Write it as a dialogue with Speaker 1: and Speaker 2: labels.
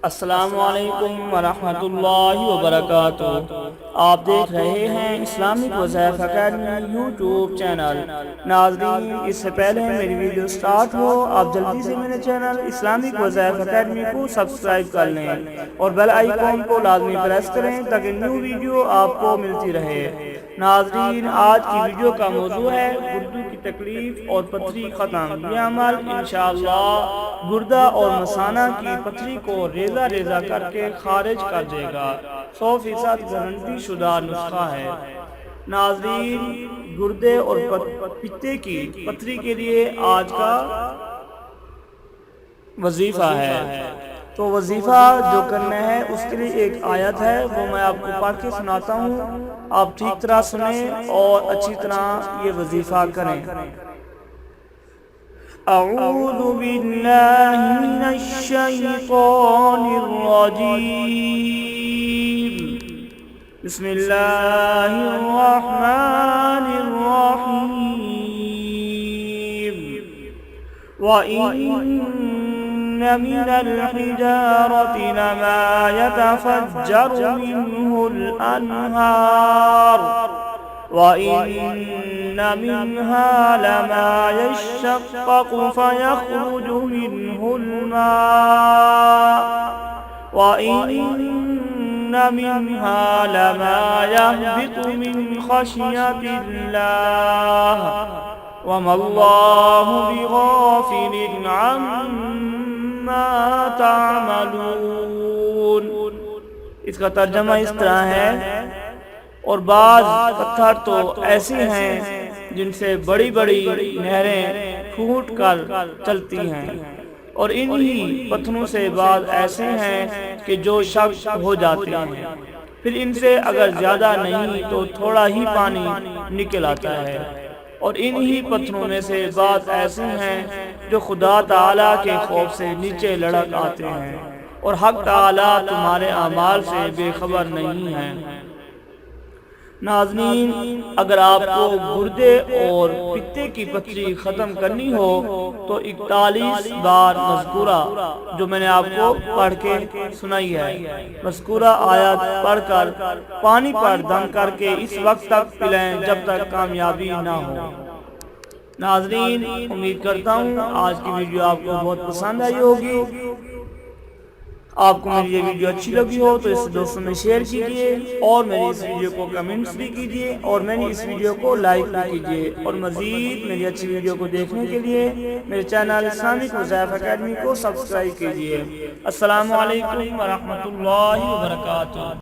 Speaker 1: السلام علیکم ورحمۃ اللہ وبرکاتہ۔ آپ دیکھ رہے ہیں اسلامک وظائف اکیڈمی یوٹیوب چینل۔ ناظرین، اس سے پہلے میری ویڈیو سٹارٹ ہو آپ جلدی سے میرے چینل اسلامک وظائف اکیڈمی کو سبسکرائب کر لیں اور بیل آئیکن کو لازمی پریس کریں تاکہ نیو ویڈیو آپ کو ملتی رہے۔ ناظرین، آج کی ویڈیو کا موضوع ہے گردوں کی تکلیف اور پتھری ختم۔ یہ عمل انشاءاللہ گردہ اور مثانہ کی پتھری کو ریزہ ریزہ کر کے خارج کر دے گا۔ 100% گارنٹی شدہ نسخہ ہے۔ ناظرین، گردے اور پتے کی پتھری کے لیے آج کا وظیفہ ہے۔ تو وظیفہ جو کرنا ہے اس کے لیے ایک آیت ہے، وہ میں آپ کو پڑھ کے سناتا ہوں، آپ ٹھیک طرح سنیں اور اچھی طرح یہ وظیفہ کریں۔ اعوذ باللہ من الشیطان الرجیم، بسم اللہ الرحمن الرحیم۔ وَإِنَّ مِنَ الْحِجَارَةِ لَمَا يَتَفَجَّرُ مِنْهُ الْأَنْهَارُ وَإِنَّ مِنْهَا لَمَا يَشَّقَّقُ فَيَخْرُجُ مِنْهُ الْمَاءُ وَإِنَّ مِنْهَا لَمَا يَهْبِطُ مِنْ خَشْيَةِ اللَّهِ وَمَا اللَّهُ بِغَافِلٍ عَمَّا تَعْمَلُونَ۔ اس کا ترجمہ اس طرح ہے، اور بعض پتھر تو ایسے ہیں جن سے بڑی بڑی نہریں پھوٹ کر چلتی ہیں، اور انہی پتھروں سے بعض ایسے ہیں کہ جو شک ہو جاتے ہیں، پھر ان سے اگر زیادہ نہیں تو تھوڑا ہی پانی نکل آتا ہے، اور انہی پتھروں میں سے بعض ایسے ہیں جو خدا تعالیٰ کے خوف سے نیچے لڑک آتے ہیں، اور حق تعالیٰ تمہارے اعمال سے بے خبر نہیں ہے۔ ناظرین، اگر آپ کو گردے اور پتے کی پتھری ختم کرنی ہو تو 41 بار مذکورہ جو میں نے آپ کو پڑھ کے سنائی ہے، مذکورہ آیت پڑھ کر پانی پر دم کر کے اس وقت تک پلائیں جب تک کامیابی نہ ہو۔ ناظرین، امید کرتا ہوں آج کی ویڈیو آپ کو بہت پسند آئی ہوگی۔ آپ کو میری یہ ویڈیو اچھی لگی ہو تو اس دوستوں میں شیئر کیجئے، اور میری اس ویڈیو کو کمنٹس بھی کیجئے، اور میری اس ویڈیو کو لائک بھی کیجئے، اور مزید میری اچھی ویڈیو کو دیکھنے کے لیے میرے چینل اسلامک وظائف اکیڈمی کو سبسکرائب کیجئے۔ السلام علیکم ورحمۃ اللہ وبرکاتہ۔